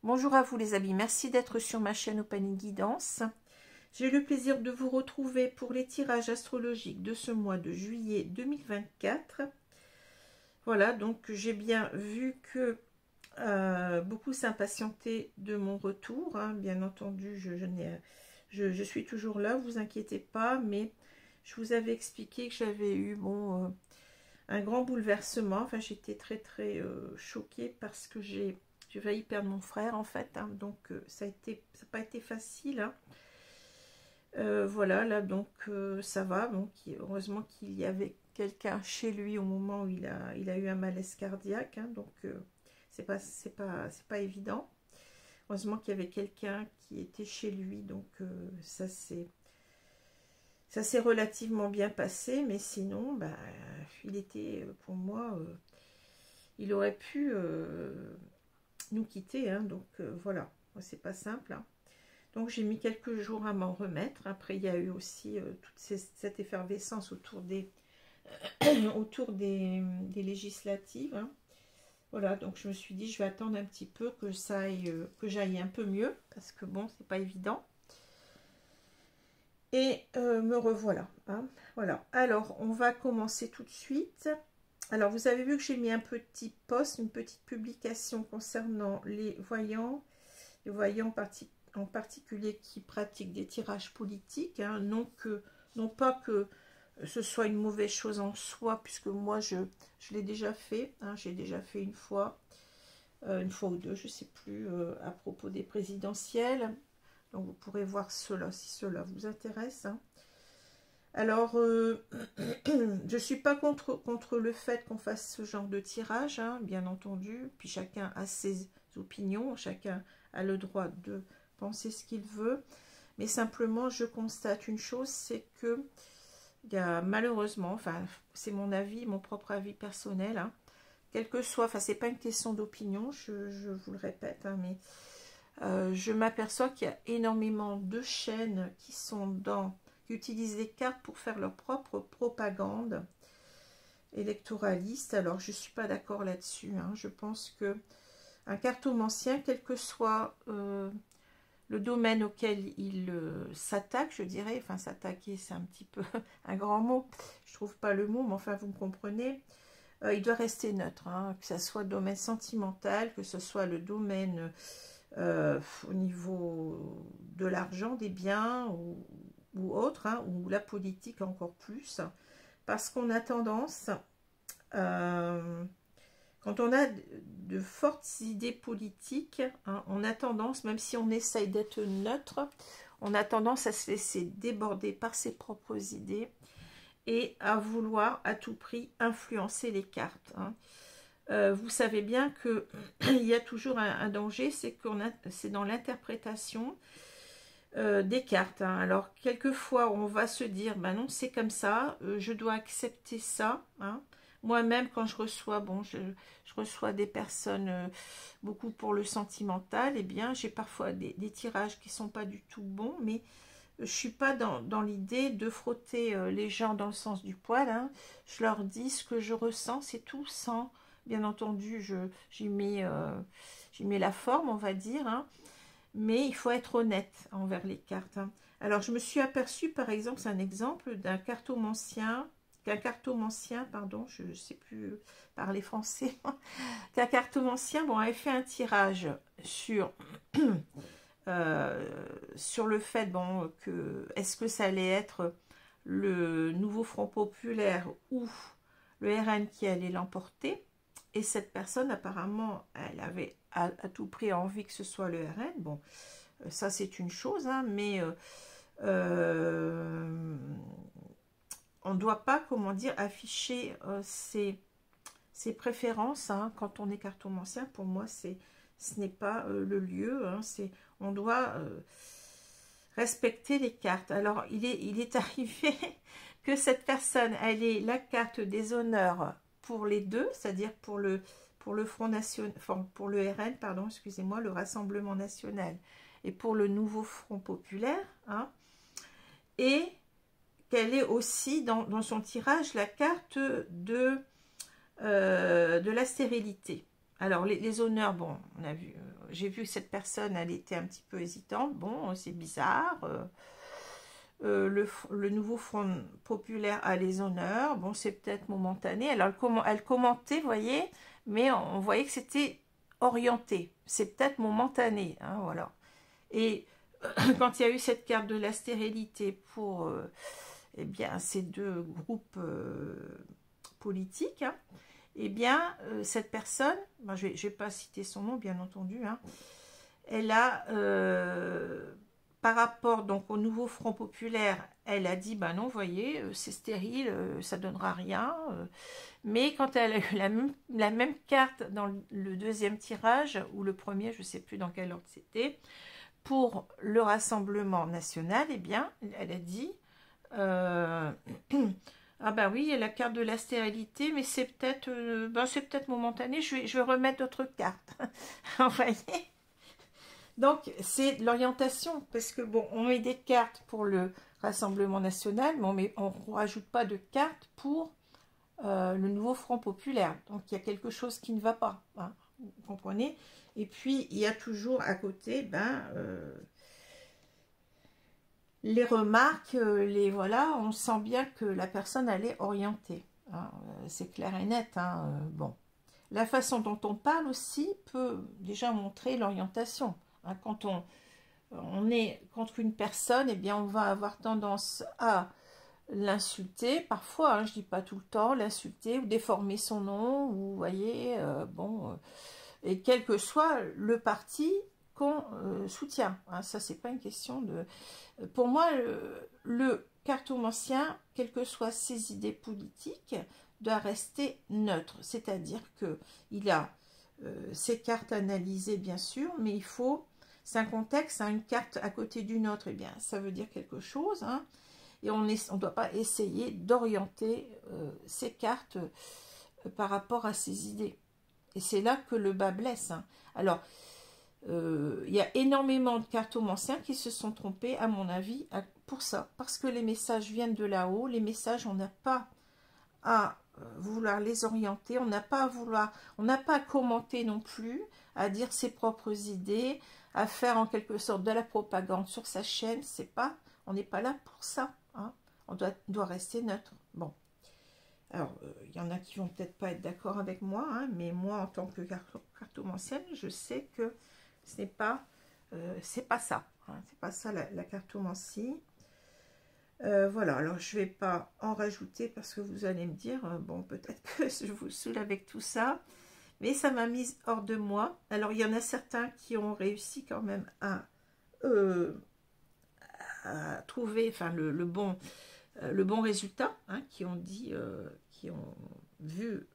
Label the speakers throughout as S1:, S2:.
S1: Bonjour à vous les amis, merci d'être sur ma chaîne Open Guidance. J'ai le plaisir de vous retrouver pour les tirages astrologiques de ce mois de juillet 2024. Voilà, donc j'ai bien vu que beaucoup s'impatientaient de mon retour. Hein. Bien entendu, je suis toujours là, vous inquiétez pas, mais je vous avais expliqué que j'avais eu un grand bouleversement. Enfin, j'étais très choquée parce que j'ai failli perdre mon frère en fait, hein, donc ça n'a pas été facile. Hein. Voilà, là donc ça va. Bon, heureusement qu'il y avait quelqu'un chez lui au moment où il a eu un malaise cardiaque, hein, donc c'est pas évident. Heureusement qu'il y avait quelqu'un qui était chez lui, donc ça s'est relativement bien passé, mais sinon, bah, il était pour moi, il aurait pu nous quitter, hein, donc voilà, c'est pas simple. Hein. Donc j'ai mis quelques jours à m'en remettre. Après il y a eu aussi toute cette effervescence autour des législatives. Hein. Voilà, donc je me suis dit je vais attendre un petit peu que ça aille, que j'aille un peu mieux, parce que bon, c'est pas évident. Et me revoilà. Hein. Voilà, alors on va commencer tout de suite. Alors, vous avez vu que j'ai mis un petit post, une petite publication concernant les voyants en particulier qui pratiquent des tirages politiques. Hein, non pas que ce soit une mauvaise chose en soi, puisque moi, je l'ai déjà fait. Hein, j'ai déjà fait une fois ou deux, je ne sais plus, à propos des présidentielles. Donc, vous pourrez voir cela, si cela vous intéresse. Hein. Alors, je ne suis pas contre le fait qu'on fasse ce genre de tirage, hein, bien entendu. Puis chacun a ses opinions, chacun a le droit de penser ce qu'il veut. Mais simplement, je constate une chose, c'est que il y a malheureusement, enfin, c'est mon avis, mon propre avis personnel, hein, quel que soit, enfin, c'est pas une question d'opinion, je vous le répète, hein, mais je m'aperçois qu'il y a énormément de chaînes qui utilisent les cartes pour faire leur propre propagande électoraliste. Alors, je ne suis pas d'accord là-dessus. Hein. Je pense que un cartomancien, quel que soit le domaine auquel il s'attaque, je dirais, enfin, s'attaquer, c'est un petit peu un grand mot, je ne trouve pas le mot, mais enfin, vous me comprenez, il doit rester neutre, hein, que ce soit le domaine sentimental, que ce soit le domaine au niveau de l'argent, des biens, ou autre, hein, ou la politique encore plus, parce qu'on a tendance, quand on a de fortes idées politiques, hein, on a tendance, même si on essaye d'être neutre, on a tendance à se laisser déborder par ses propres idées et à vouloir à tout prix influencer les cartes. Hein. Vous savez bien que il y a toujours un danger, c'est dans l'interprétation des cartes. Hein. Alors, quelquefois, on va se dire, ben non, c'est comme ça, je dois accepter ça. Hein. Moi-même, quand je reçois, je reçois des personnes beaucoup pour le sentimental, eh bien, j'ai parfois des tirages qui ne sont pas du tout bons, mais je ne suis pas dans l'idée de frotter les gens dans le sens du poil. Hein. Je leur dis ce que je ressens, c'est tout, sans, bien entendu, j'y mets la forme, on va dire, hein. Mais il faut être honnête envers les cartes. Hein. Alors, je me suis aperçue, par exemple, c'est un exemple d'un cartomancien, pardon, je ne sais plus parler français, qu'un cartomancien, avait fait un tirage sur, sur le fait, que est-ce que ça allait être le nouveau Front Populaire ou le RN qui allait l'emporter. Et cette personne, apparemment, elle avait à tout prix envie que ce soit le RN. Bon, ça c'est une chose, hein, mais on ne doit pas, comment dire, afficher ses préférences, hein, quand on est cartomancien. Pour moi, ce n'est pas le lieu, hein, on doit respecter les cartes. Alors, il est arrivé que cette personne, elle ait la carte des honneurs pour les deux, c'est-à-dire pour le Front National, enfin, pour le RN, pardon, excusez-moi, le Rassemblement National, et pour le Nouveau Front Populaire, hein, et qu'elle ait aussi dans son tirage la carte de la stérilité. Alors, les honneurs, bon, on a vu, j'ai vu que cette personne, elle était un petit peu hésitante. Bon, c'est bizarre. Le Nouveau Front Populaire a les honneurs. Bon, c'est peut-être momentané. Alors, elle commentait, vous voyez, mais on voyait que c'était orienté. C'est peut-être momentané, hein, voilà. Et quand il y a eu cette carte de la stérilité pour eh bien, ces deux groupes politiques, hein, eh bien, cette personne, ben, je ne vais pas citer son nom, bien entendu, hein, elle a, par rapport donc au Nouveau Front Populaire, elle a dit, ben non, vous voyez, c'est stérile, ça ne donnera rien. Mais quand elle a eu la même carte dans le deuxième tirage, ou le premier, je ne sais plus dans quel ordre c'était, pour le Rassemblement National, eh bien, elle a dit... ah ben oui, il y a la carte de la stérilité, mais c'est peut-être momentané, je vais remettre d'autres cartes. Vous voyez? Donc, c'est l'orientation, parce que bon, on met des cartes pour le Rassemblement National, mais on ne rajoute pas de cartes pour le Nouveau Front Populaire. Donc, il y a quelque chose qui ne va pas, hein, vous comprenez? Et puis, il y a toujours à côté, les remarques, voilà, on sent bien que la personne, elle est orientée. Hein, c'est clair et net. Hein, bon. La façon dont on parle aussi peut déjà montrer l'orientation. Hein, quand on est contre une personne, eh bien, on va avoir tendance à l'insulter. Parfois, hein, je ne dis pas tout le temps, l'insulter ou déformer son nom. Ou, vous voyez, bon... et quel que soit le parti qu'on soutient. Hein, ça, c'est pas une question de... Pour moi, le cartomancien, quelles que soient ses idées politiques, doit rester neutre. C'est-à-dire qu'il a ses cartes analysées, bien sûr, mais il faut... C'est un contexte, hein, une carte à côté d'une autre, eh bien, ça veut dire quelque chose. Hein, et on ne doit pas essayer d'orienter ces cartes par rapport à ses idées. Et c'est là que le bas blesse. Hein. Alors, il y a énormément de cartomanciens qui se sont trompés, à mon avis, pour ça. Parce que les messages viennent de là-haut. Les messages, on n'a pas à vouloir les orienter. On n'a pas à commenter non plus, à dire ses propres idées, à faire en quelque sorte de la propagande sur sa chaîne. On n'est pas là pour ça. Hein. On doit rester neutre. Bon. Alors, il y en a qui vont peut-être pas être d'accord avec moi, hein, mais moi, en tant que cartomancienne, je sais que ce n'est pas, c'est pas ça. Hein, c'est pas ça la cartomancie. Voilà, alors je vais pas en rajouter parce que vous allez me dire, bon, peut-être que je vous saoule avec tout ça, mais ça m'a mise hors de moi. Alors, il y en a certains qui ont réussi quand même à trouver, enfin, le bon résultat, hein, qui ont dit, qui ont vu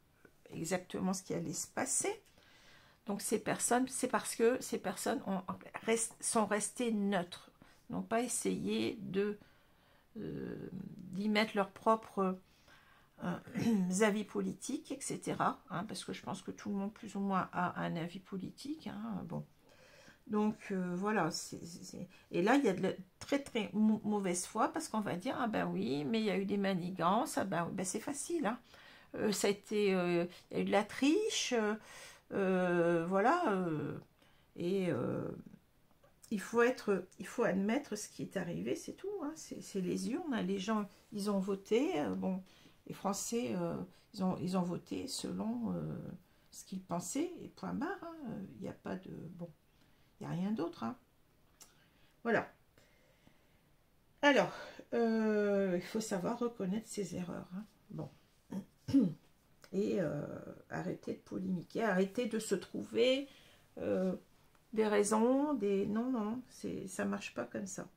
S1: exactement ce qui allait se passer. Donc ces personnes, c'est parce que ces personnes sont restées neutres, n'ont pas essayé d'y mettre leurs propres avis politiques, etc. Hein, parce que je pense que tout le monde plus ou moins a un avis politique. Hein, bon. Donc voilà, et là il y a de la très mauvaise foi parce qu'on va dire, ah ben oui, mais il y a eu des manigances, ah ben, c'est facile, hein. Ça a été, il y a eu de la triche, voilà, et il faut admettre ce qui est arrivé, c'est tout, hein, c'est les urnes, hein, les gens, ils ont voté, bon, les Français, ils ont voté selon ce qu'ils pensaient, et point barre, hein, il n'y a pas de, bon, il n'y a rien d'autre. Hein. Voilà. Alors, il faut savoir reconnaître ses erreurs. Hein. Bon. Et arrêter de polémiquer, arrêter de se trouver des raisons, des... Non, ça ne marche pas comme ça.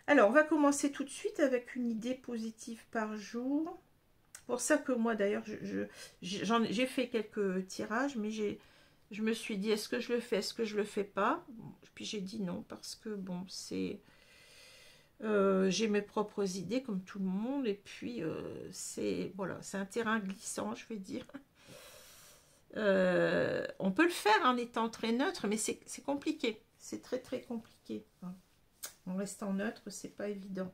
S1: Alors, on va commencer tout de suite avec une idée positive par jour. Pour ça que moi, d'ailleurs, j'ai fait quelques tirages, mais je me suis dit, est-ce que je le fais, est-ce que je le fais pas? Puis j'ai dit non, parce que, bon, c'est... j'ai mes propres idées, comme tout le monde, et puis, c'est voilà, c'est un terrain glissant, je vais dire. On peut le faire en étant très neutre, mais c'est compliqué. C'est très, très compliqué. Hein. En restant neutre, c'est pas évident.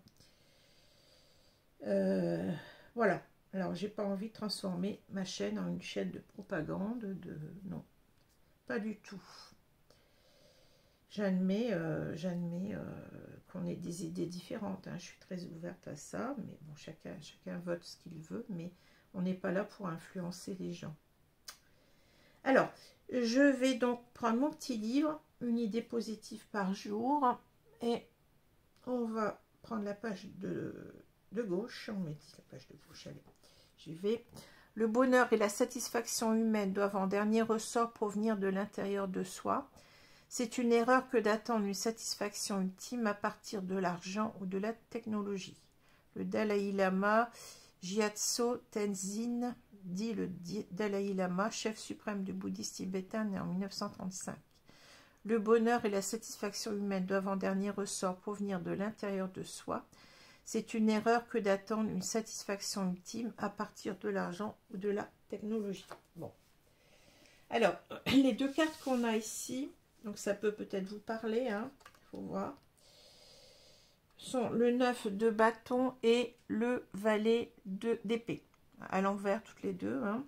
S1: Voilà. Alors, j'ai pas envie de transformer ma chaîne en une chaîne de propagande. Non, pas du tout. J'admets qu'on ait des idées différentes. Hein. Je suis très ouverte à ça. Mais bon, chacun vote ce qu'il veut. Mais on n'est pas là pour influencer les gens. Alors, je vais donc prendre mon petit livre, une idée positive par jour. Et on va prendre la page de gauche. On met la page de gauche, allez. J'y vais. Le bonheur et la satisfaction humaine doivent en dernier ressort provenir de l'intérieur de soi. C'est une erreur que d'attendre une satisfaction ultime à partir de l'argent ou de la technologie. Le Dalai Lama Gyatso Tenzin, dit le Dalai Lama, chef suprême du bouddhisme tibétain, né en 1935. Le bonheur et la satisfaction humaine doivent en dernier ressort provenir de l'intérieur de soi. C'est une erreur que d'attendre une satisfaction ultime à partir de l'argent ou de la technologie. Bon. Alors, les deux cartes qu'on a ici, donc ça peut peut-être vous parler, hein, faut voir, sont le 9 de bâton et le valet d'épée. À l'envers, toutes les deux. Hein.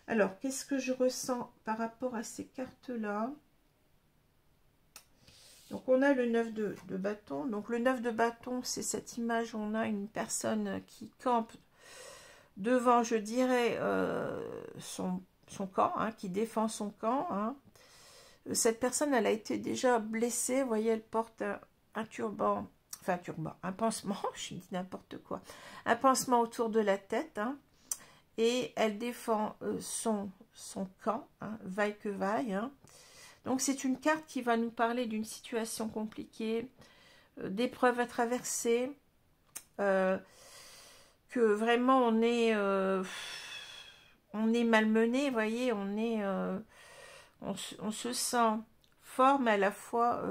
S1: Alors, qu'est-ce que je ressens par rapport à ces cartes-là? Donc, on a le 9 de bâton. Donc, le 9 de bâton, c'est cette image où on a une personne qui campe devant, je dirais, son camp, hein, qui défend son camp. Hein. Cette personne, elle a été déjà blessée. Vous voyez, elle porte un turban, enfin un turban, un pansement, je dis n'importe quoi. Un pansement autour de la tête. Hein, et elle défend son camp, hein, vaille que vaille. Hein. Donc, c'est une carte qui va nous parler d'une situation compliquée, d'épreuves à traverser, que vraiment on est malmené, vous voyez, on se sent fort, mais à la fois,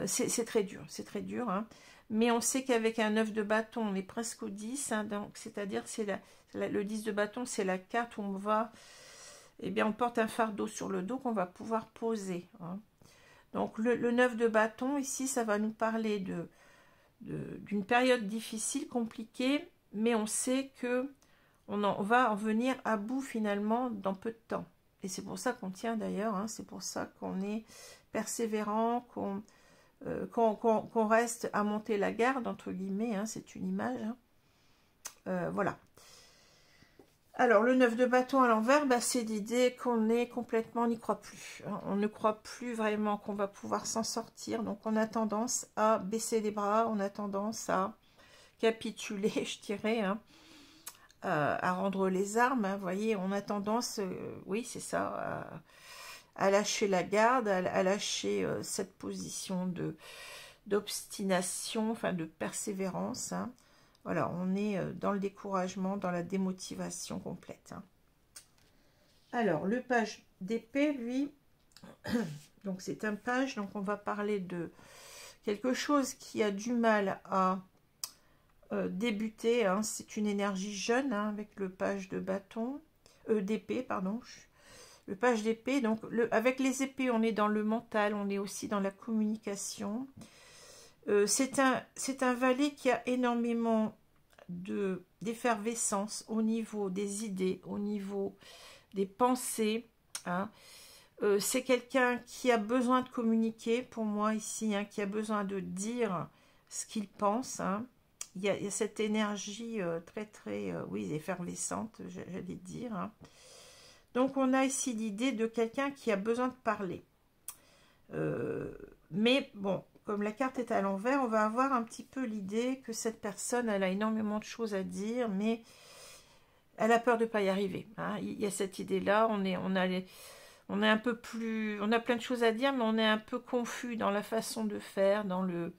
S1: c'est très dur, hein. Mais on sait qu'avec un 9 de bâton, on est presque au 10, hein, donc c'est-à-dire c'est le 10 de bâton, c'est la carte où on va... Eh bien, on porte un fardeau sur le dos qu'on va pouvoir poser. Hein. Donc, le 9 de bâton, ici, ça va nous parler d'une période difficile, compliquée, mais on sait que on va en venir à bout, finalement, dans peu de temps. Et c'est pour ça qu'on tient, d'ailleurs, hein, c'est pour ça qu'on est persévérant, qu'on reste à monter la garde, entre guillemets, hein, c'est une image. Hein. Voilà. Alors, le 9 de bâton à l'envers, bah, c'est l'idée qu'on est complètement, on n'y croit plus. Hein. On ne croit plus vraiment qu'on va pouvoir s'en sortir. Donc, on a tendance à baisser les bras, on a tendance à capituler, je dirais, hein, à rendre les armes. Hein, vous voyez, on a tendance, oui, c'est ça, à lâcher la garde, à lâcher cette position d'obstination, enfin de persévérance, hein. Voilà, on est dans le découragement, dans la démotivation complète. Hein. Alors, le page d'épée, lui, donc c'est un page, donc on va parler de quelque chose qui a du mal à débuter. Hein. C'est une énergie jeune, hein, avec le page de bâton, d'épée, pardon. Le page d'épée, donc avec les épées, on est dans le mental, on est aussi dans la communication. C'est un valet qui a énormément d'effervescence au niveau des idées, au niveau des pensées. Hein. C'est quelqu'un qui a besoin de communiquer, pour moi ici, hein, qui a besoin de dire ce qu'il pense. Hein. Il y a cette énergie très, très, oui, effervescente, j'allais dire. Hein. Donc, on a ici l'idée de quelqu'un qui a besoin de parler. Mais, bon, comme la carte est à l'envers, on va avoir un petit peu l'idée que cette personne, elle a énormément de choses à dire, mais elle a peur de ne pas y arriver. Hein. Il y a cette idée-là, on est un peu plus... On a plein de choses à dire, mais on est un peu confus dans la façon de faire, dans le...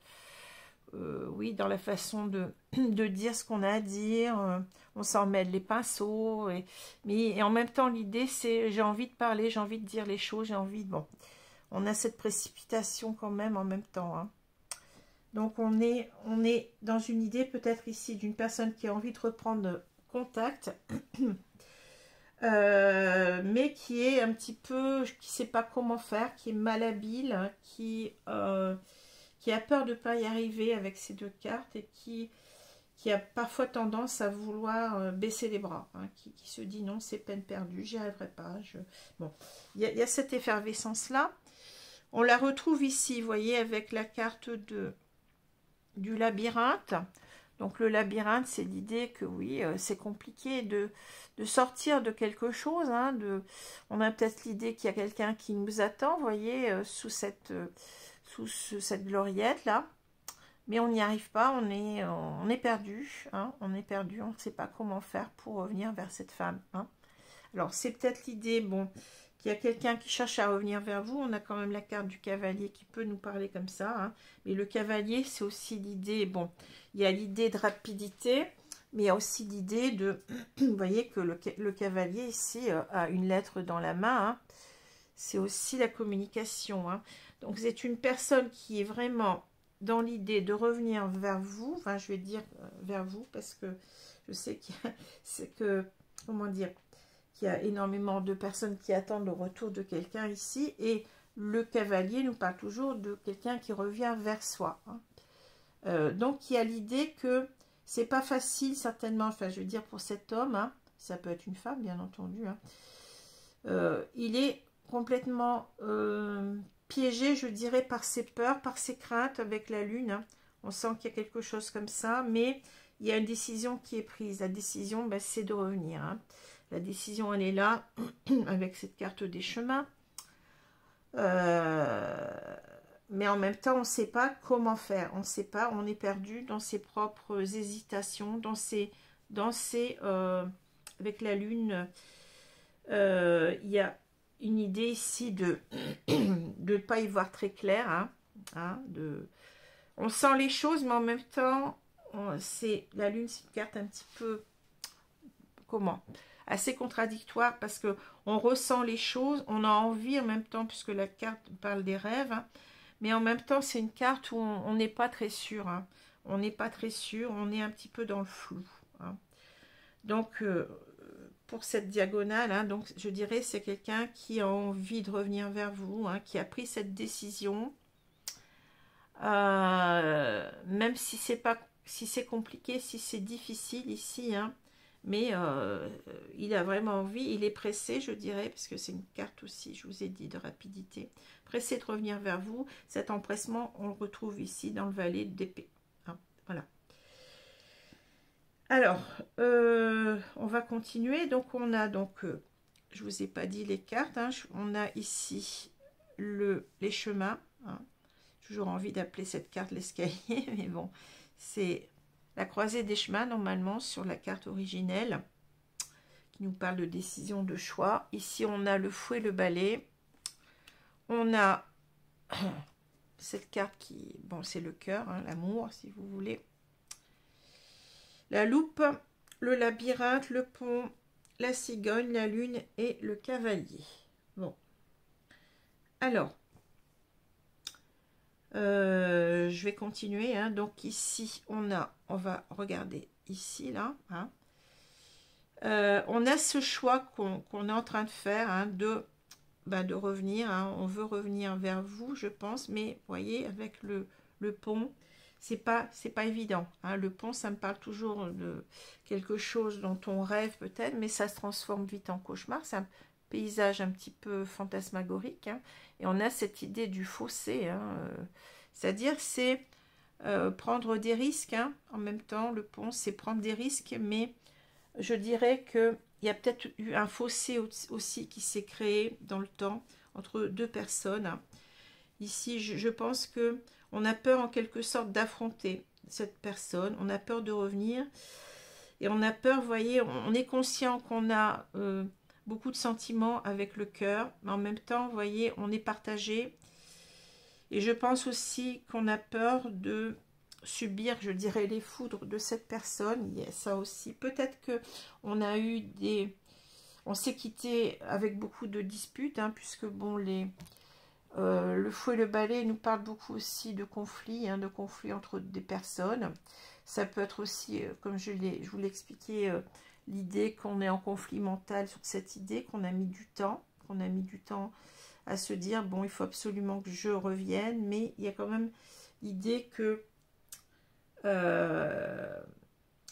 S1: oui, dans la façon de dire ce qu'on a à dire, on s'en mêle les pinceaux, et en même temps, l'idée, c'est j'ai envie de parler, j'ai envie de dire les choses, j'ai envie de... Bon, on a cette précipitation quand même en même temps, hein. Donc, on est dans une idée peut-être ici d'une personne qui a envie de reprendre contact, mais qui est un petit peu, qui ne sait pas comment faire, qui est malhabile, hein, qui a peur de ne pas y arriver avec ces deux cartes et qui a parfois tendance à vouloir baisser les bras, hein, qui se dit non, c'est peine perdue, j'y arriverai pas. Bon, il y a cette effervescence-là. On la retrouve ici, vous voyez, avec la carte du labyrinthe. Donc le labyrinthe, c'est l'idée que oui, c'est compliqué de sortir de quelque chose. Hein, on a peut-être l'idée qu'il y a quelqu'un qui nous attend, vous voyez, sous cette gloriette là. Mais on n'y arrive pas, on est perdu. Hein, on est perdu, on ne sait pas comment faire pour revenir vers cette femme. Hein. Alors c'est peut-être l'idée, bon, qu'il y a quelqu'un qui cherche à revenir vers vous. On a quand même la carte du cavalier qui peut nous parler comme ça. Hein. Mais le cavalier, c'est aussi l'idée, bon, il y a l'idée de rapidité, mais il y a aussi l'idée de, vous voyez que le cavalier ici a une lettre dans la main. Hein. C'est aussi la communication. Hein. Donc c'est une personne qui est vraiment dans l'idée de revenir vers vous. Enfin, je vais dire vers vous parce que je sais qu'il y a énormément de personnes qui attendent le retour de quelqu'un ici, et le cavalier nous parle toujours de quelqu'un qui revient vers soi. Hein. Donc, il y a l'idée que c'est pas facile, certainement, enfin, je veux dire, pour cet homme, hein, ça peut être une femme, bien entendu, hein, il est complètement piégé, je dirais, par ses peurs, par ses craintes avec la lune. Hein. On sent qu'il y a quelque chose comme ça, mais il y a une décision qui est prise. La décision, ben, c'est de revenir. Hein. La décision, elle est là, avec cette carte des chemins. Mais en même temps, on ne sait pas comment faire. On ne sait pas, on est perdu dans ses propres hésitations, avec la lune. Il y a une idée ici de ne pas y voir très clair. Hein, on sent les choses, mais en même temps, la lune, c'est une carte un petit peu... Comment ? Assez contradictoire, parce que on ressent les choses, on a envie en même temps, puisque la carte parle des rêves, hein, mais en même temps c'est une carte où on n'est pas très sûr, hein, on n'est pas très sûr, on est un petit peu dans le flou. Hein. Donc pour cette diagonale, hein, donc je dirais c'est quelqu'un qui a envie de revenir vers vous, hein, qui a pris cette décision, même si c'est compliqué, si c'est difficile ici, hein. Mais il a vraiment envie, il est pressé, je dirais, parce que c'est une carte aussi, je vous ai dit, de rapidité. Pressé de revenir vers vous. Cet empressement, on le retrouve ici dans le valet d'épée. Hein, voilà. Alors, on va continuer. Donc, on a, je ne vous ai pas dit les cartes. Hein, on a ici les chemins. Hein. J'ai toujours envie d'appeler cette carte l'escalier, mais bon, c'est... La croisée des chemins, normalement, sur la carte originelle, qui nous parle de décision, de choix. Ici, on a le fouet, le balai. On a cette carte qui... Bon, c'est le cœur, hein, l'amour, si vous voulez. La loupe, le labyrinthe, le pont, la cigogne, la lune et le cavalier. Bon. Alors... je vais continuer. Hein. Donc ici, on va regarder ici, là. Hein. On a ce choix qu'on est en train de faire, hein, de revenir. Hein. On veut revenir vers vous, je pense. Mais vous voyez, avec le pont, c'est pas évident. Hein. Le pont, ça me parle toujours de quelque chose dont on rêve peut-être, mais ça se transforme vite en cauchemar. C'est un paysage un petit peu fantasmagorique, hein, et on a cette idée du fossé, hein, c'est-à-dire c'est prendre des risques, hein, en même temps le pont c'est prendre des risques, mais je dirais que il y a peut-être eu un fossé aussi qui s'est créé dans le temps entre deux personnes. Hein. Ici je pense que on a peur en quelque sorte d'affronter cette personne, on a peur de revenir, et on a peur, vous voyez, on est conscient qu'on a beaucoup de sentiments avec le cœur, mais en même temps, vous voyez, on est partagé. Et je pense aussi qu'on a peur de subir, je dirais, les foudres de cette personne. Il y a ça aussi. Peut-être que on a eu des... On s'est quitté avec beaucoup de disputes, hein, puisque bon, le fou et le balai nous parlent beaucoup aussi de conflits, hein, de conflits entre des personnes. Ça peut être aussi, comme je vous l'ai expliqué, l'idée qu'on est en conflit mental sur cette idée, qu'on a mis du temps, à se dire, bon, il faut absolument que je revienne, mais il y a quand même l'idée que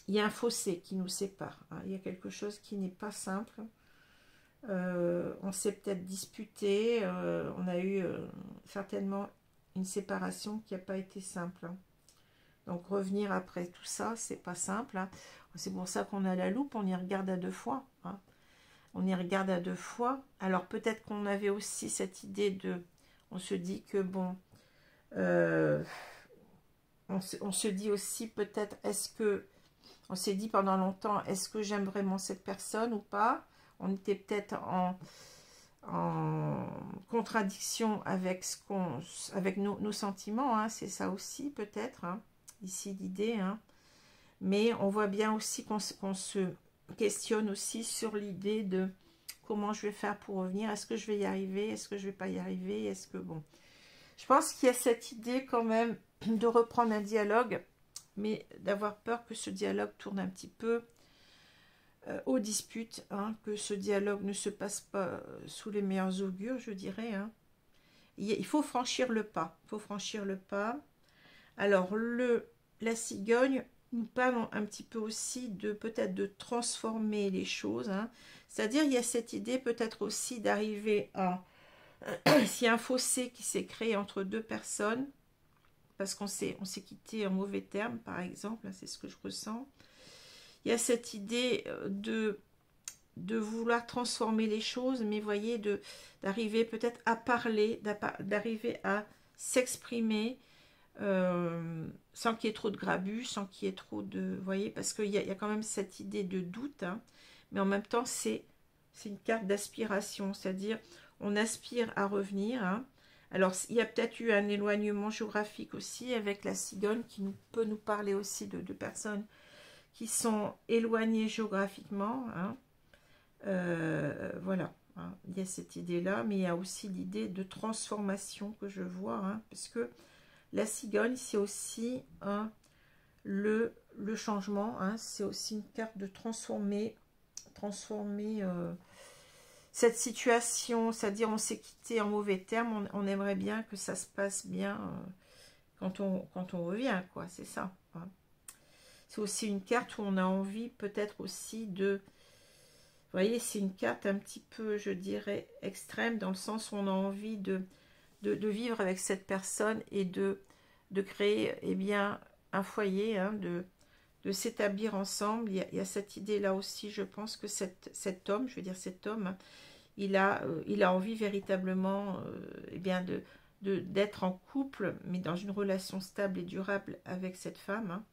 S1: il y a un fossé qui nous sépare, hein. Il y a quelque chose qui n'est pas simple. On s'est peut-être disputé, on a eu certainement une séparation qui n'a pas été simple, hein. Donc revenir après tout ça, c'est pas simple, hein. C'est pour ça qu'on a la loupe, on y regarde à deux fois, hein. On y regarde à deux fois. Alors peut-être qu'on avait aussi cette idée de... On se dit que bon... on se dit aussi peut-être, est-ce que... On s'est dit pendant longtemps, est-ce que j'aime vraiment cette personne ou pas? On était peut-être en contradiction avec, avec nos sentiments, hein. C'est ça aussi peut-être, hein, ici l'idée, hein. Mais on voit bien aussi qu'on se questionne aussi sur l'idée de comment je vais faire pour revenir. Est-ce que je vais y arriver? Est-ce que je vais pas y arriver? Est-ce que bon... Je pense qu'il y a cette idée quand même de reprendre un dialogue, mais d'avoir peur que ce dialogue tourne un petit peu aux disputes, hein, que ce dialogue ne se passe pas sous les meilleurs augures, je dirais, hein. Il faut franchir le pas. Il faut franchir le pas. Alors, la cigogne nous parle un petit peu aussi de peut-être de transformer les choses, hein. C'est-à-dire, il y a cette idée peut-être aussi d'arriver à... S'il y a un fossé qui s'est créé entre deux personnes, parce qu'on s'est quitté en mauvais termes, par exemple, c'est ce que je ressens. Il y a cette idée de vouloir transformer les choses, mais voyez, d'arriver peut-être à parler, d'arriver à s'exprimer, sans qu'il y ait trop de grabuge, sans qu'il y ait trop de... Vous voyez, parce qu'il y a quand même cette idée de doute, hein, mais en même temps, c'est une carte d'aspiration, c'est-à-dire on aspire à revenir, hein. Alors, il y a peut-être eu un éloignement géographique aussi avec la cigogne qui peut nous parler aussi de personnes qui sont éloignées géographiquement, hein. Voilà, hein. Il y a cette idée-là, mais il y a aussi l'idée de transformation que je vois, hein, parce que la cigogne, c'est aussi le changement, hein, c'est aussi une carte de transformer cette situation, c'est-à-dire on s'est quitté en mauvais termes, on aimerait bien que ça se passe bien quand on revient, quoi, c'est ça, hein. C'est aussi une carte où on a envie peut-être aussi de... Vous voyez, c'est une carte un petit peu, je dirais, extrême, dans le sens où on a envie de vivre avec cette personne et de créer, eh bien, un foyer, hein, de s'établir ensemble. Il y a cette idée-là aussi, je pense que cet homme, je veux dire cet homme, il a envie véritablement eh bien, d'être en couple, mais dans une relation stable et durable avec cette femme, hein.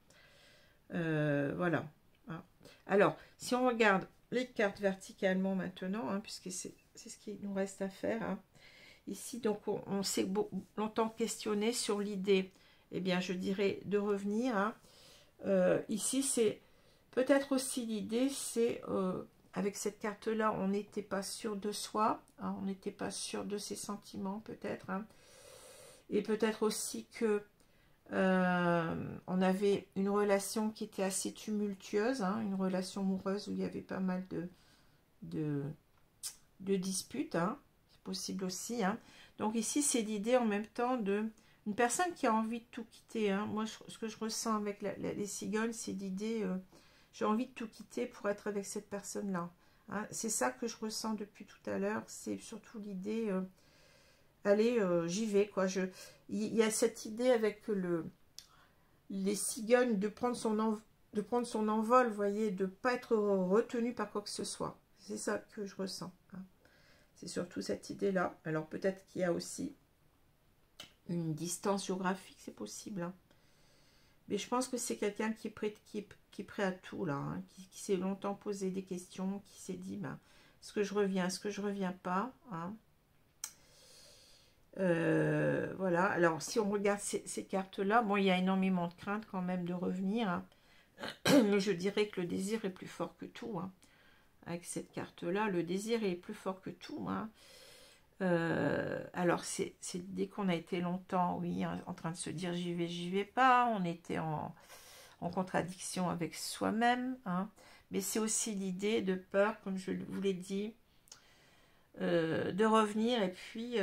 S1: Voilà, hein. Alors, si on regarde les cartes verticalement maintenant, hein, puisque c'est ce qu'il nous reste à faire, hein. Ici, donc, on s'est longtemps questionné sur l'idée, eh bien, je dirais, de revenir, hein. Ici, c'est peut-être aussi l'idée, c'est, avec cette carte-là, on n'était pas sûr de soi, hein, on n'était pas sûr de ses sentiments, peut-être, hein. Et peut-être aussi que on avait une relation qui était assez tumultueuse, hein, une relation amoureuse où il y avait pas mal de disputes, hein, c'est possible aussi, hein. Donc ici, c'est l'idée en même temps de une personne qui a envie de tout quitter, hein. Moi, ce que je ressens avec les cigognes, c'est l'idée, j'ai envie de tout quitter pour être avec cette personne-là, hein. C'est ça que je ressens depuis tout à l'heure, c'est surtout l'idée, allez, j'y vais, quoi. Il y a cette idée avec les cigognes de prendre son envol, vous voyez, de ne pas être retenu par quoi que ce soit. C'est ça que je ressens, hein. C'est surtout cette idée-là. Alors peut-être qu'il y a aussi une distance géographique, c'est possible, hein. Mais je pense que c'est quelqu'un qui est prêt à tout, là, hein, qui s'est longtemps posé des questions, qui s'est dit, ben, est-ce que je reviens pas, hein. Voilà, alors si on regarde ces cartes-là, bon, il y a énormément de crainte quand même de revenir, hein. Mais je dirais que le désir est plus fort que tout, hein. Avec cette carte-là, le désir est plus fort que tout, hein. Alors, c'est dès qu'on a été longtemps, oui, hein, en train de se dire j'y vais pas, on était en contradiction avec soi-même, hein. Mais c'est aussi l'idée de peur, comme je vous l'ai dit, de revenir et puis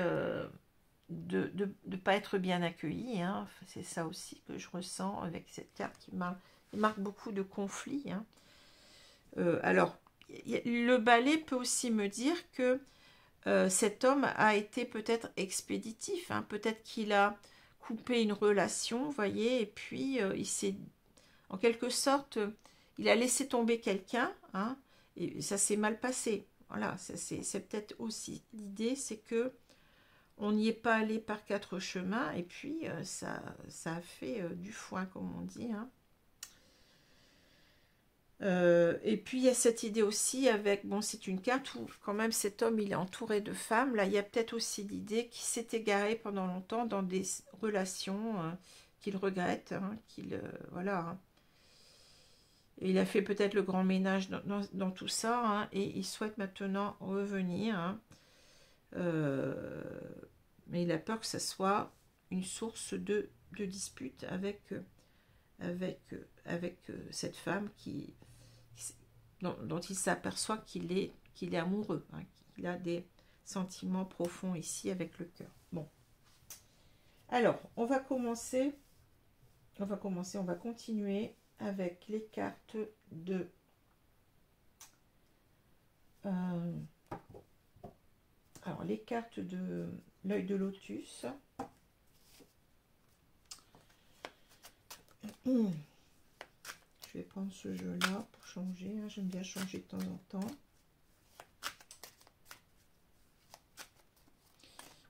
S1: de ne pas être bien accueilli, hein. C'est ça aussi que je ressens avec cette carte qui marque beaucoup de conflits, hein. Alors, le balai peut aussi me dire que cet homme a été peut-être expéditif, hein. Peut-être qu'il a coupé une relation, vous voyez, et puis il s'est, en quelque sorte, il a laissé tomber quelqu'un, hein, et ça s'est mal passé. Voilà, c'est peut-être aussi l'idée, c'est que on n'y est pas allé par quatre chemins, et puis ça a fait du foin, comme on dit, hein. Et puis il y a cette idée aussi avec, bon, c'est une carte où quand même cet homme il est entouré de femmes. Là il y a peut-être aussi l'idée qu'il s'est égaré pendant longtemps dans des relations qu'il regrette, hein, voilà, hein. Et il a fait peut-être le grand ménage dans tout ça, hein, et il souhaite maintenant revenir, hein. Mais il a peur que ça soit une source de dispute avec cette femme dont il s'aperçoit qu'il est amoureux, hein, qu'il a des sentiments profonds ici avec le cœur. Bon. Alors, on va continuer avec les cartes de alors les cartes de l'œil de lotus. Je vais prendre ce jeu-là pour changer, hein. J'aime bien changer de temps en temps.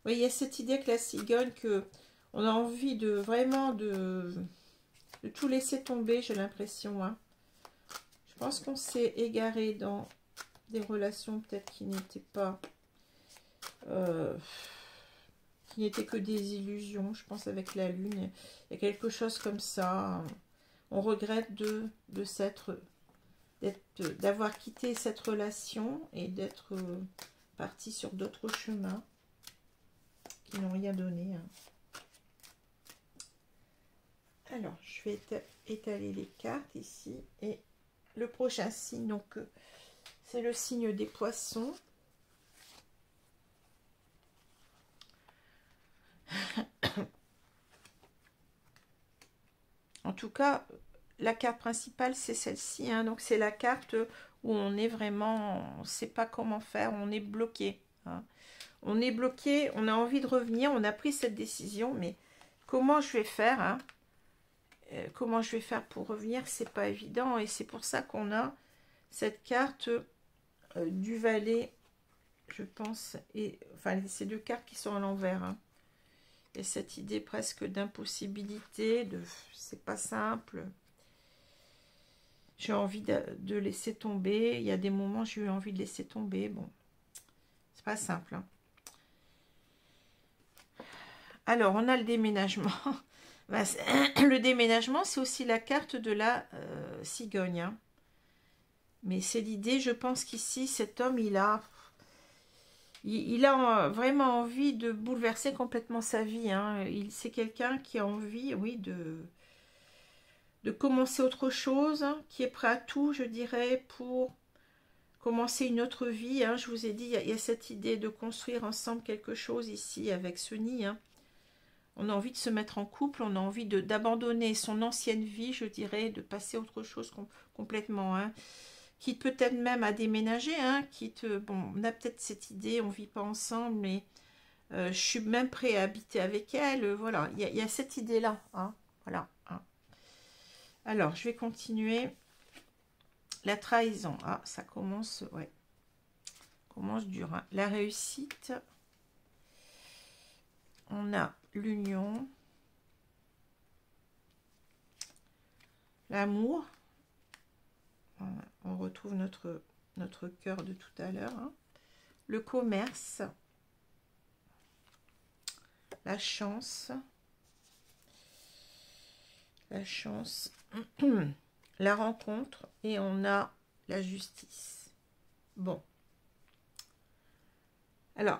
S1: Oui, il y a cette idée que la cigogne, que on a envie de vraiment de tout laisser tomber, j'ai l'impression, hein. Je pense qu'on s'est égaré dans des relations peut-être qui n'étaient pas... qui n'étaient que des illusions, je pense, avec la lune. Il y a quelque chose comme ça. On regrette d'avoir quitté cette relation et d'être parti sur d'autres chemins qui n'ont rien donné, hein. Alors, je vais étaler les cartes ici. Et le prochain signe, donc, c'est le signe des poissons. En tout cas, la carte principale, c'est celle-ci, hein. Donc, c'est la carte où on est vraiment... On ne sait pas comment faire, on est bloqué, hein. On est bloqué, on a envie de revenir, on a pris cette décision, mais comment je vais faire, hein? Comment je vais faire pour revenir, c'est pas évident, et c'est pour ça qu'on a cette carte du valet, je pense, et enfin ces deux cartes qui sont à l'envers, hein. Et cette idée presque d'impossibilité, c'est pas simple, j'ai envie de laisser tomber. Il y a des moments j'ai eu envie de laisser tomber, bon, c'est pas simple, hein. Alors on a le déménagement. Le déménagement, c'est aussi la carte de la cigogne, hein. Mais c'est l'idée, je pense qu'ici, cet homme, il a vraiment envie de bouleverser complètement sa vie, hein. C'est quelqu'un qui a envie, oui, de commencer autre chose, hein, qui est prêt à tout, je dirais, pour commencer une autre vie, hein. Je vous ai dit, il y a cette idée de construire ensemble quelque chose ici avec ce nid, hein. On a envie de se mettre en couple, on a envie d'abandonner son ancienne vie, je dirais, de passer à autre chose complètement, hein. Quitte peut-être même à déménager, hein, bon, on a peut-être cette idée, on ne vit pas ensemble, mais je suis même prêt à habiter avec elle, voilà, il y a cette idée-là, hein, voilà, hein. Alors, je vais continuer. La trahison, ah, ça commence, ouais, commence dur, hein. La réussite, on a l'union, l'amour, on retrouve notre cœur de tout à l'heure, hein. Le commerce, la chance, la rencontre, et on a la justice. Bon. Alors,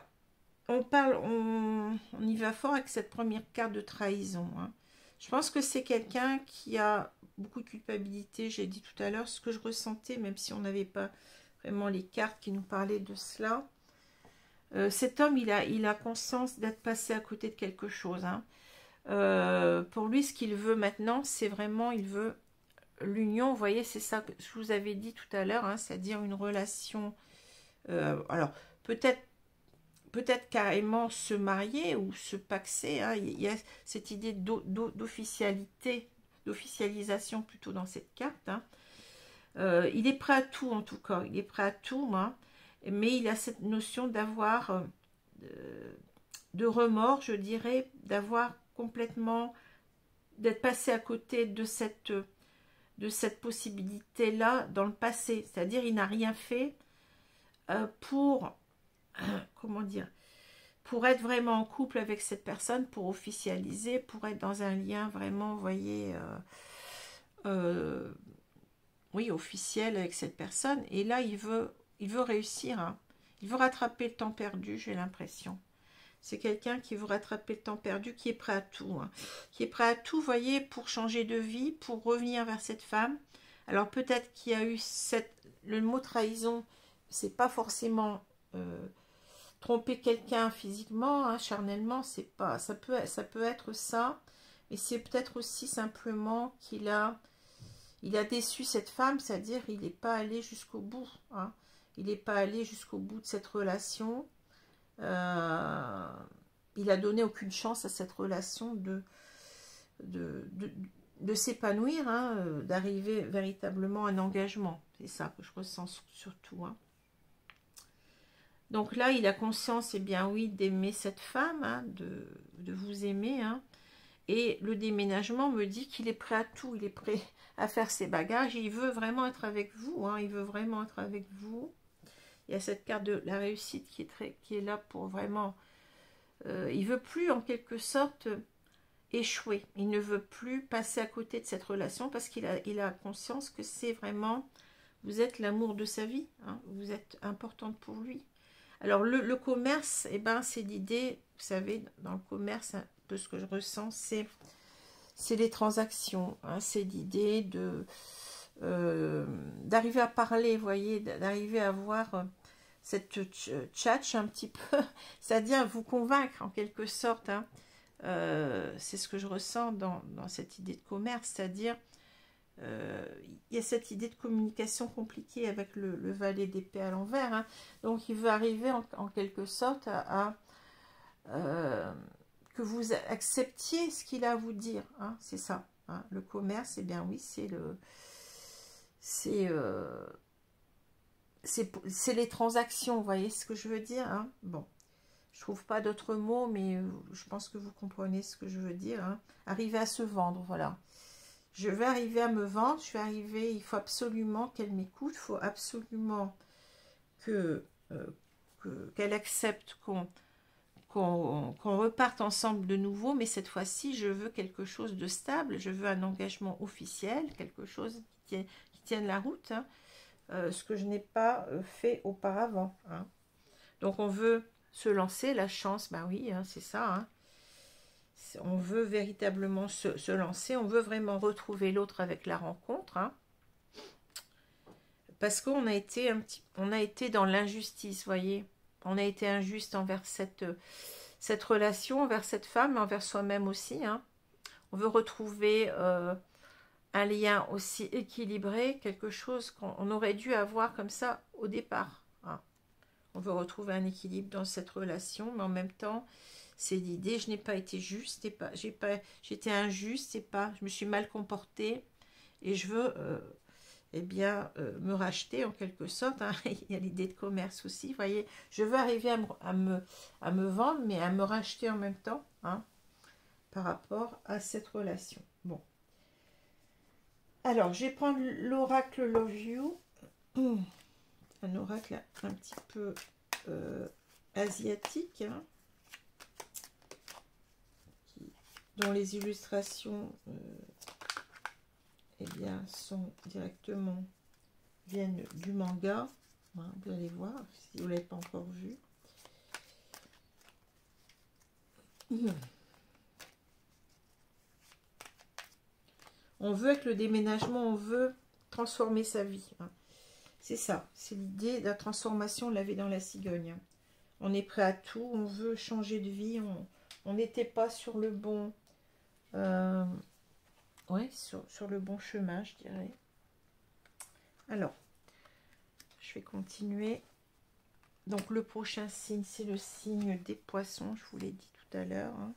S1: on y va fort avec cette première carte de trahison. Hein. Je pense que c'est quelqu'un qui a beaucoup de culpabilité. J'ai dit tout à l'heure ce que je ressentais, même si on n'avait pas vraiment les cartes qui nous parlaient de cela. Cet homme, il a conscience d'être passé à côté de quelque chose. Hein. Pour lui, ce qu'il veut maintenant, c'est vraiment, il veut l'union. Vous voyez, c'est ça que je vous avais dit tout à l'heure, hein, c'est-à-dire une relation. Alors, peut-être carrément se marier ou se paxer. Hein. Il y a cette idée d'officialisation plutôt dans cette carte. Hein. Il est prêt à tout en tout cas. Il est prêt à tout, hein. Mais il a cette notion d'avoir de remords, je dirais, d'avoir complètement, d'être passé à côté de cette possibilité-là dans le passé. C'est-à-dire, il n'a rien fait pour, comment dire, pour être vraiment en couple avec cette personne, pour officialiser, pour être dans un lien vraiment, vous voyez, oui, officiel avec cette personne. Et là, il veut réussir. Hein. Il veut rattraper le temps perdu, j'ai l'impression. C'est quelqu'un qui veut rattraper le temps perdu, qui est prêt à tout. Hein. Qui est prêt à tout, vous voyez, pour changer de vie, pour revenir vers cette femme. Alors peut-être qu'il y a eu le mot trahison, c'est pas forcément tromper quelqu'un physiquement, hein, charnellement, c'est pas. Ça peut être ça, mais c'est peut-être aussi simplement qu'il a déçu cette femme, c'est-à-dire il n'est pas allé jusqu'au bout. Hein. Il n'est pas allé jusqu'au bout de cette relation. Il a donné aucune chance à cette relation de s'épanouir, hein, d'arriver véritablement à un engagement. C'est ça que je ressens surtout. Hein. Donc là, il a conscience, eh bien oui, d'aimer cette femme, hein, de vous aimer. Hein. Et le déménagement me dit qu'il est prêt à tout, il est prêt à faire ses bagages. Il veut vraiment être avec vous, hein, il veut vraiment être avec vous. Il y a cette carte de la réussite qui est là pour vraiment... il veut plus, en quelque sorte, échouer. Il ne veut plus passer à côté de cette relation parce qu'il a conscience que c'est vraiment... Vous êtes l'amour de sa vie. Hein, vous êtes importante pour lui. Alors, le commerce, eh ben, c'est l'idée, vous savez, dans le commerce, un peu ce que je ressens, c'est les transactions. Hein, c'est l'idée d'arriver à parler, vous voyez, d'arriver à avoir cette tchatch un petit peu, c'est-à-dire vous convaincre en quelque sorte. Hein. C'est ce que je ressens dans cette idée de commerce, c'est-à-dire il y a cette idée de communication compliquée avec le valet d'épée à l'envers. Hein. Donc il veut arriver en quelque sorte à que vous acceptiez ce qu'il a à vous dire. Hein. C'est ça. Hein. Le commerce, eh bien oui, c'est les transactions, vous voyez ce que je veux dire. Hein. Bon, je trouve pas d'autres mots, mais je pense que vous comprenez ce que je veux dire. Hein. Arriver à se vendre, voilà. Je vais arriver à me vendre, il faut absolument qu'elle m'écoute, il faut absolument qu'elle accepte qu'on reparte ensemble de nouveau, mais cette fois-ci, je veux quelque chose de stable, je veux un engagement officiel, quelque chose qui tienne la route, hein, ce que je n'ai pas fait auparavant. Hein. Donc, on veut se lancer, la chance, ben oui, hein, c'est ça, hein. On veut véritablement se lancer, on veut vraiment retrouver l'autre avec la rencontre, hein, parce qu'on a été dans l'injustice, voyez, on a été injuste envers cette relation, envers cette femme, envers soi-même aussi, hein. On veut retrouver un lien aussi équilibré, quelque chose qu'on aurait dû avoir comme ça au départ, hein. On veut retrouver un équilibre dans cette relation, mais en même temps, c'est l'idée, je n'ai pas été juste, j'étais injuste, je me suis mal comportée et je veux eh bien, me racheter en quelque sorte. Hein. Il y a l'idée de commerce aussi, vous voyez. Je veux arriver à me vendre, mais à me racheter en même temps, hein, par rapport à cette relation. Bon. Alors, je vais prendre l'oracle Love You. Un oracle un petit peu asiatique, hein. dont les illustrations eh bien, sont directement, viennent du manga. Voilà, vous allez voir, si vous ne l'avez pas encore vu. On veut, avec le déménagement, on veut transformer sa vie. Hein. C'est ça, c'est l'idée de la transformation, on l'avait dans la cigogne. Hein. On est prêt à tout, on veut changer de vie, on n'était pas sur le bon... ouais, sur le bon chemin, je dirais. Alors, je vais continuer. Donc, le prochain signe, c'est le signe des poissons, je vous l'ai dit tout à l'heure. Hein.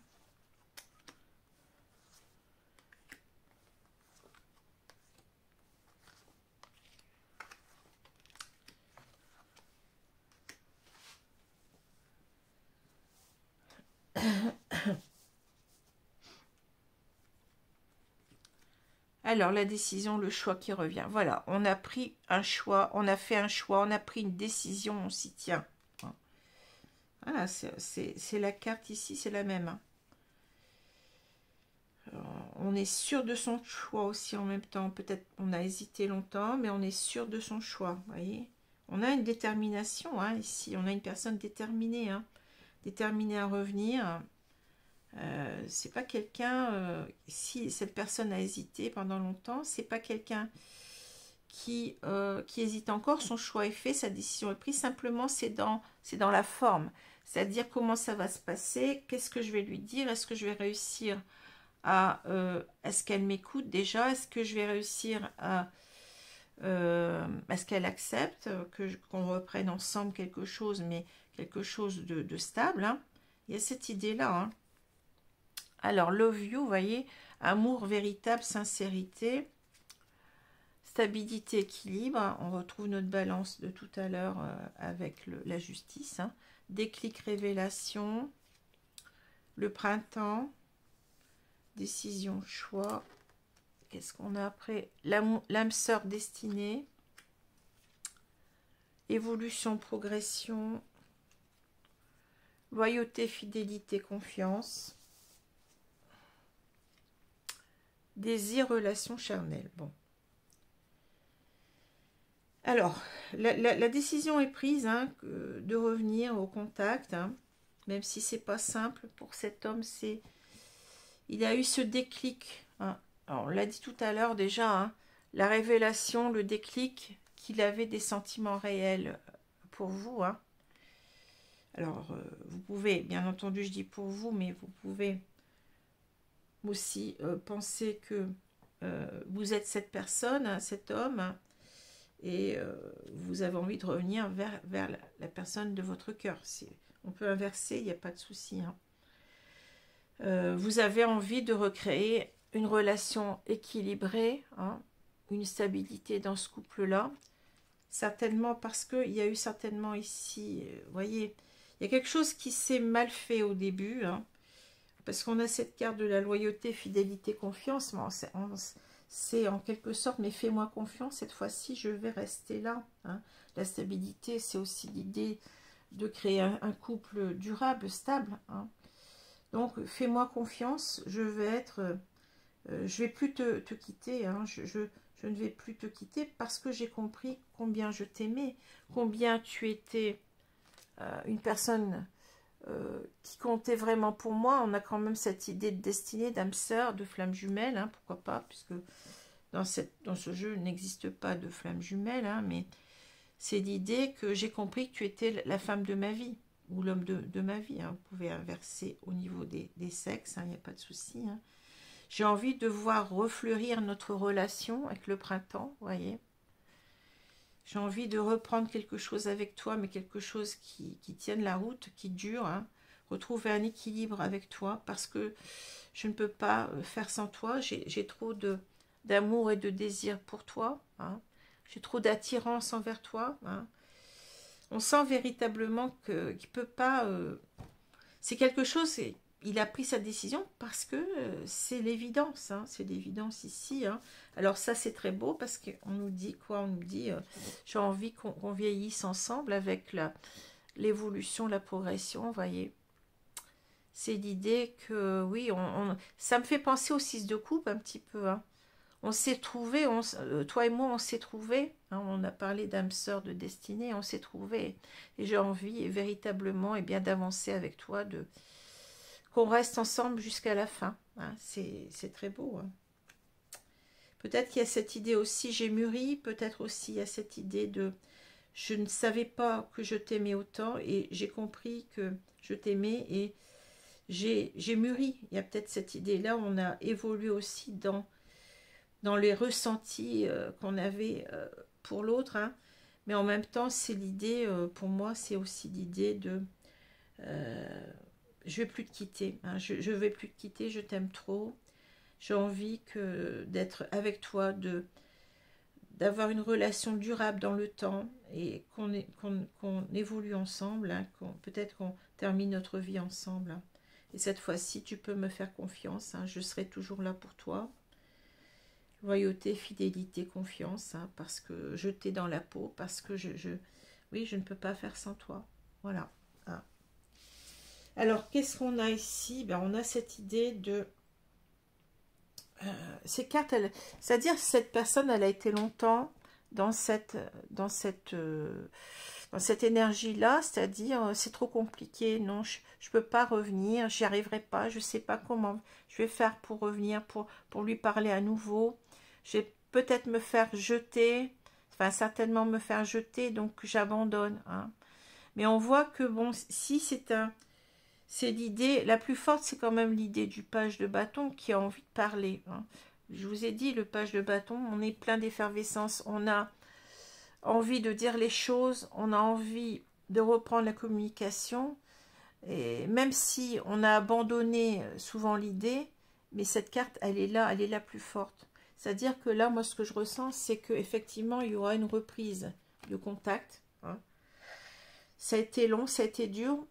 S1: Alors, la décision, le choix qui revient. Voilà, on a pris un choix, on a fait un choix, on a pris une décision, on s'y tient. Voilà, c'est la carte ici, c'est la même. Hein. On est sûr de son choix aussi en même temps. Peut-être on a hésité longtemps, mais on est sûr de son choix. Vous voyez, on a une détermination hein, ici. On a une personne déterminée, hein, déterminée à revenir. C'est pas quelqu'un. Si cette personne a hésité pendant longtemps, c'est pas quelqu'un qui hésite encore. Son choix est fait, sa décision est prise. Simplement, c'est dans la forme. C'est-à-dire comment ça va se passer. Qu'est-ce que je vais lui dire? Est-ce que je vais réussir est-ce qu'elle m'écoute déjà? Est-ce que je vais réussir à est-ce qu'elle accepte qu'on reprenne ensemble quelque chose, mais quelque chose de stable hein. Il y a cette idée là hein. Alors love you, vous voyez, amour véritable, sincérité, stabilité, équilibre. On retrouve notre balance de tout à l'heure avec la justice hein. Déclic, révélation, le printemps, décision, choix. Qu'est-ce qu'on a après? L'âme sœur destinée. Évolution, progression. Loyauté, fidélité, confiance. Désir, relation charnelle. Bon. Alors, la décision est prise hein, de revenir au contact. Hein, même si c'est pas simple pour cet homme, il a eu ce déclic. Hein. Alors, on l'a dit tout à l'heure déjà, hein, la révélation, le déclic qu'il avait des sentiments réels pour vous. Hein. Alors, vous pouvez, bien entendu, je dis pour vous, mais vous pouvez aussi penser que vous êtes cette personne, hein, cet homme, hein, et vous avez envie de revenir vers la personne de votre cœur. On peut inverser, il n'y a pas de souci. Hein. Vous avez envie de recréer une relation équilibrée, hein, une stabilité dans ce couple-là. Certainement parce qu'il y a eu certainement ici, vous voyez, il y a quelque chose qui s'est mal fait au début, hein, parce qu'on a cette carte de la loyauté, fidélité, confiance. C'est en quelque sorte, mais fais-moi confiance, cette fois-ci, je vais rester là. Hein. La stabilité, c'est aussi l'idée de créer un couple durable, stable. Hein. Donc, fais-moi confiance, je vais plus te quitter, hein, je ne vais plus te quitter parce que j'ai compris combien je t'aimais, combien tu étais une personne qui comptait vraiment pour moi. On a quand même cette idée de destinée, d'âme sœur, de flamme jumelle, hein, pourquoi pas, puisque dans ce jeu, il n'existe pas de flamme jumelle, hein, mais c'est l'idée que j'ai compris que tu étais la femme de ma vie, ou l'homme de ma vie. Hein. Vous pouvez inverser au niveau des sexes, il n'y a pas de souci. Hein. J'ai envie de voir refleurir notre relation avec le printemps, vous voyez. J'ai envie de reprendre quelque chose avec toi, mais quelque chose qui tienne la route, qui dure. Hein. Retrouver un équilibre avec toi, parce que je ne peux pas faire sans toi. J'ai trop d'amour et de désir pour toi. Hein. J'ai trop d'attirance envers toi. Hein. On sent véritablement qu'il ne peut pas... c'est quelque chose... Il a pris sa décision parce que c'est l'évidence, hein, c'est l'évidence ici. Hein. Alors ça, c'est très beau parce qu'on nous dit quoi? On nous dit, j'ai envie qu'on vieillisse ensemble avec l'évolution, la progression, vous voyez. C'est l'idée que, oui, ça me fait penser au 6 de coupe un petit peu, hein. On s'est trouvé, toi et moi, on s'est trouvé, hein, on a parlé d'âme sœur, de destinée, on s'est trouvé, et j'ai envie véritablement bien d'avancer avec toi, qu'on reste ensemble jusqu'à la fin, hein. C'est très beau, hein. Peut-être qu'il y a cette idée aussi, j'ai mûri, peut-être aussi il y a cette idée de, je ne savais pas que je t'aimais autant, et j'ai compris que je t'aimais, et j'ai mûri. Il y a peut-être cette idée-là, on a évolué aussi dans les ressentis qu'on avait pour l'autre, hein. Mais en même temps, c'est l'idée, pour moi, c'est aussi l'idée de je vais plus te quitter, hein, je vais plus te quitter, je t'aime trop, j'ai envie d'être avec toi, d'avoir une relation durable dans le temps, et qu'on évolue ensemble, hein, peut-être qu'on termine notre vie ensemble, hein. Et cette fois-ci, tu peux me faire confiance, hein, je serai toujours là pour toi. Loyauté, fidélité, confiance, hein, parce que je t'ai dans la peau, parce que oui, je ne peux pas faire sans toi. Voilà. Hein. Alors, qu'est-ce qu'on a ici? Ben, on a cette idée de... ces cartes, c'est-à-dire cette personne, elle a été longtemps dans cette énergie-là, c'est-à-dire c'est trop compliqué, non, je ne peux pas revenir, j'y arriverai pas, je ne sais pas comment je vais faire pour revenir, pour lui parler à nouveau. Je vais peut-être me faire jeter, enfin certainement me faire jeter, donc j'abandonne, hein. Mais on voit que bon, si c'est l'idée, la plus forte, c'est quand même l'idée du page de bâton qui a envie de parler, hein. Je vous ai dit, le page de bâton, on est plein d'effervescence, on a envie de dire les choses, on a envie de reprendre la communication, et même si on a abandonné souvent l'idée, mais cette carte, elle est la plus forte. C'est-à-dire que là, moi, ce que je ressens, c'est qu'effectivement, il y aura une reprise de contact, hein. Ça a été long, ça a été dur,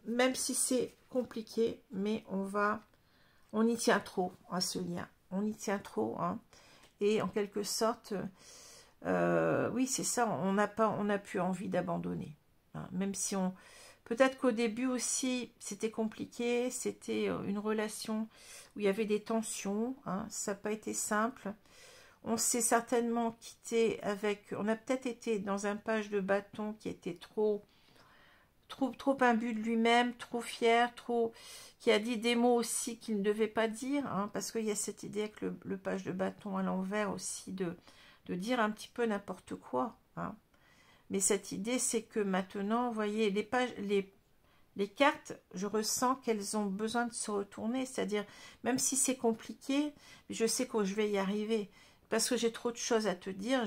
S1: même si c'est compliqué, mais on y tient trop à ce lien. On y tient trop, hein. Et en quelque sorte, oui, c'est ça, on n'a plus envie d'abandonner, hein. Même si peut-être qu'au début aussi, c'était compliqué, c'était une relation où il y avait des tensions, hein, ça n'a pas été simple. On s'est certainement quitté on a peut-être été dans un page de bâton qui était trop imbu de lui-même, trop fier, qui a dit des mots aussi qu'il ne devait pas dire, hein, parce qu'il y a cette idée avec le page de bâton à l'envers aussi de dire un petit peu n'importe quoi, hein. Mais cette idée, c'est que maintenant, vous voyez, les cartes, je ressens qu'elles ont besoin de se retourner, c'est-à-dire, même si c'est compliqué, je sais que je vais y arriver, parce que j'ai trop de choses à te dire,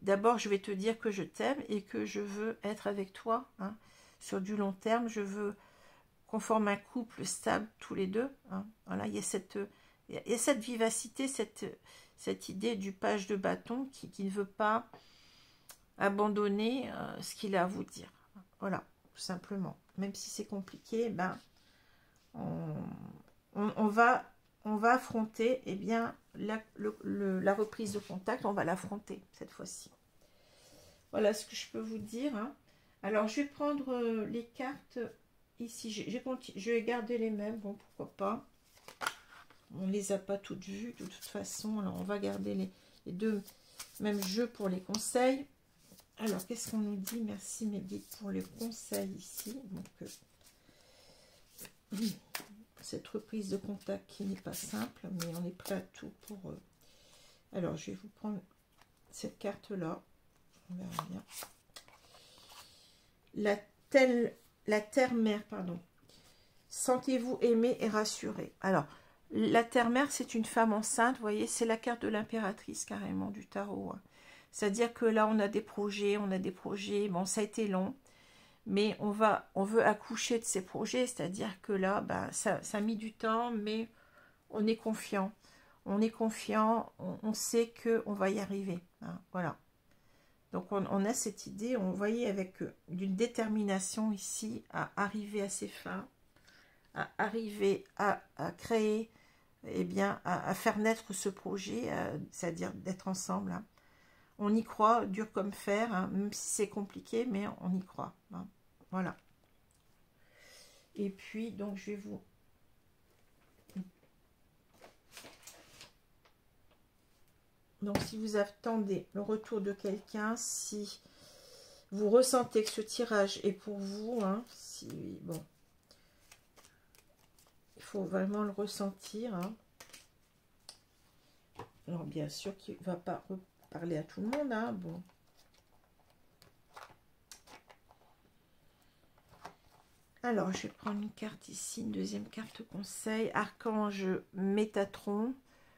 S1: D'abord, je vais te dire que je t'aime et que je veux être avec toi, hein. Sur du long terme, je veux qu'on forme un couple stable tous les deux, hein. Voilà, il y a cette vivacité, cette idée du page de bâton qui ne veut pas abandonner ce qu'il a à vous dire. Voilà, tout simplement. Même si c'est compliqué, ben, on va affronter la reprise de contact, on va l'affronter cette fois-ci. Voilà ce que je peux vous dire, hein. Alors, je vais prendre les cartes ici. Je vais garder les mêmes, bon, pourquoi pas. On ne les a pas toutes vues, de toute façon. Alors, on va garder les deux mêmes jeux pour les conseils. Alors, qu'est-ce qu'on nous dit? Merci, mes guides, pour les conseils ici. Donc, cette reprise de contact qui n'est pas simple, mais on est prêt à tout pour... Alors, je vais vous prendre cette carte-là. On verra bien. La terre-mère, pardon. Sentez-vous aimé et rassuré. Alors, la terre-mère, c'est une femme enceinte, vous voyez, c'est la carte de l'impératrice, carrément, du tarot, hein. C'est-à-dire que là, on a des projets, bon, ça a été long, mais on veut accoucher de ces projets, c'est-à-dire que là, bah, ça a mis du temps, mais on est confiant. On est confiant, on sait qu'on va y arriver, hein, voilà. Donc, on a cette idée, on voyait avec d'une détermination ici à arriver à ses fins, à arriver à créer, eh bien, à faire naître ce projet, c'est-à-dire d'être ensemble, hein. On y croit, dur comme fer, hein, même si c'est compliqué, mais on y croit, hein. Voilà. Et puis, donc, je vais vous... Donc, si vous attendez le retour de quelqu'un, si vous ressentez que ce tirage est pour vous, hein, si, bon, il faut vraiment le ressentir, hein. Alors, bien sûr qu'il ne va pas reparler à tout le monde, hein, bon. Alors, je vais prendre une carte ici, une deuxième carte conseil. Archange Métatron.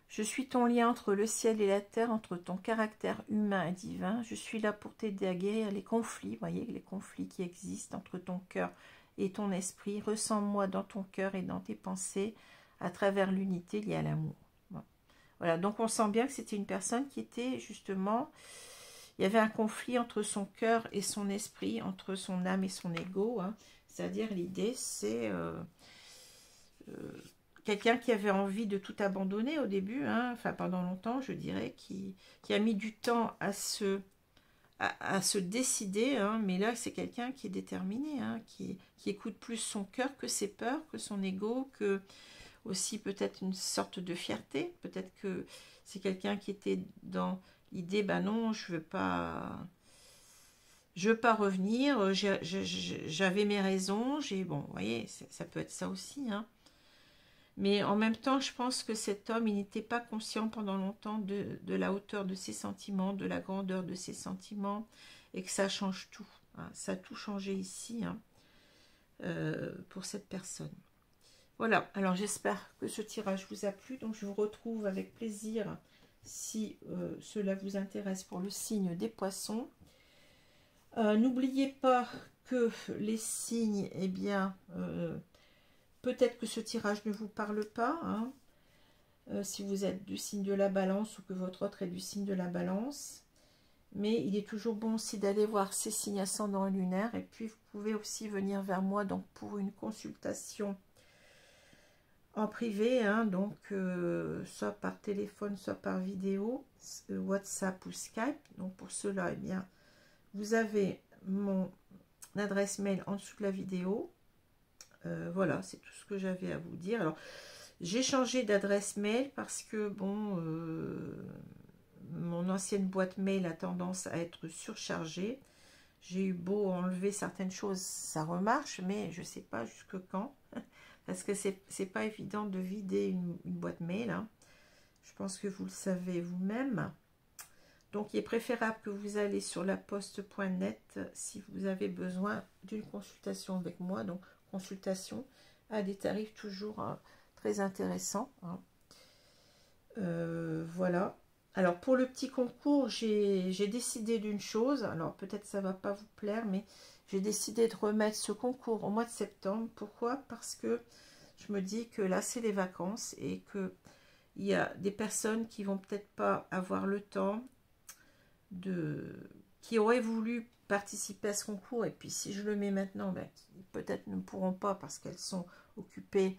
S1: Je suis ton lien entre le ciel et la terre, entre ton caractère humain et divin. Je suis là pour t'aider à guérir les conflits, vous voyez, les conflits qui existent entre ton cœur et ton esprit. Ressens-moi dans ton cœur et dans tes pensées à travers l'unité liée à l'amour. Bon. Voilà, donc on sent bien que c'était une personne qui était justement... Il y avait un conflit entre son cœur et son esprit, entre son âme et son ego, hein. C'est-à-dire l'idée, c'est... quelqu'un qui avait envie de tout abandonner au début, hein, enfin pendant longtemps, je dirais, qui a mis du temps à se décider, hein, mais là c'est quelqu'un qui est déterminé, hein, qui écoute plus son cœur que ses peurs, que son ego, que aussi peut-être une sorte de fierté, peut-être que c'est quelqu'un qui était dans l'idée, ben non, je veux pas revenir, j'avais mes raisons, bon, vous voyez, ça peut être ça aussi, hein. Mais en même temps, je pense que cet homme, il n'était pas conscient pendant longtemps de la hauteur de ses sentiments, de la grandeur de ses sentiments, et que ça change tout, hein. Ça a tout changé ici, hein, pour cette personne. Voilà, alors j'espère que ce tirage vous a plu, donc je vous retrouve avec plaisir si cela vous intéresse pour le signe des poissons. N'oubliez pas que les signes, eh bien... peut-être que ce tirage ne vous parle pas, hein, si vous êtes du signe de la balance ou que votre autre est du signe de la balance. Mais il est toujours bon aussi d'aller voir ces signes ascendants et lunaires. Et puis vous pouvez aussi venir vers moi donc pour une consultation en privé, hein, donc soit par téléphone, soit par vidéo, WhatsApp ou Skype. Donc pour cela, eh bien, vous avez mon adresse mail en dessous de la vidéo. Voilà, c'est tout ce que j'avais à vous dire. Alors, j'ai changé d'adresse mail parce que, bon, mon ancienne boîte mail a tendance à être surchargée. J'ai eu beau enlever certaines choses, ça remarche, mais je ne sais pas jusque quand. Parce que c'est pas évident de vider une boîte mail, hein. Je pense que vous le savez vous-même. Donc, il est préférable que vous allez sur laposte.net si vous avez besoin d'une consultation avec moi. Donc, consultation à des tarifs toujours très intéressants, hein. Voilà. Alors, pour le petit concours, j'ai décidé d'une chose. Alors, peut-être ça ne va pas vous plaire, mais j'ai décidé de remettre ce concours au mois de septembre. Pourquoi? Parce que je me dis que là, c'est les vacances et qu'il y a des personnes qui vont peut-être pas avoir le temps qui auraient voulu participer à ce concours, et puis si je le mets maintenant, ben, peut-être ne pourront pas parce qu'elles sont occupées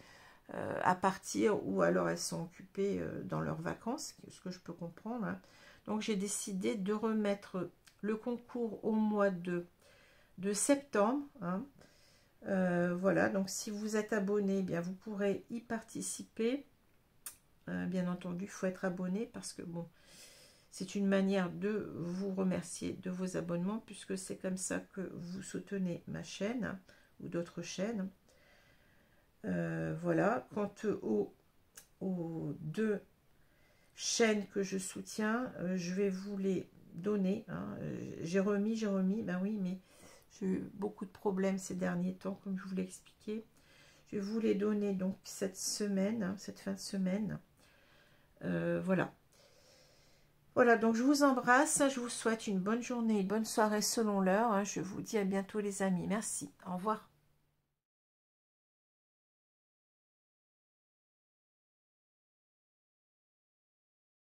S1: à partir, ou alors elles sont occupées dans leurs vacances, ce que je peux comprendre, hein. Donc j'ai décidé de remettre le concours au mois de septembre, hein. Voilà, donc si vous êtes abonné, eh bien vous pourrez y participer. Bien entendu, il faut être abonné parce que bon, c'est une manière de vous remercier de vos abonnements, puisque c'est comme ça que vous soutenez ma chaîne, hein, ou d'autres chaînes. Voilà. Quant aux deux chaînes que je soutiens, je vais vous les donner, hein. J'ai remis, ben oui, mais j'ai eu beaucoup de problèmes ces derniers temps, comme je vous l'ai expliqué. Je vais vous les donner donc cette semaine, hein, cette fin de semaine. Voilà. Voilà, donc je vous embrasse, je vous souhaite une bonne journée, une bonne soirée selon l'heure. Je vous dis à bientôt les amis. Merci, au revoir.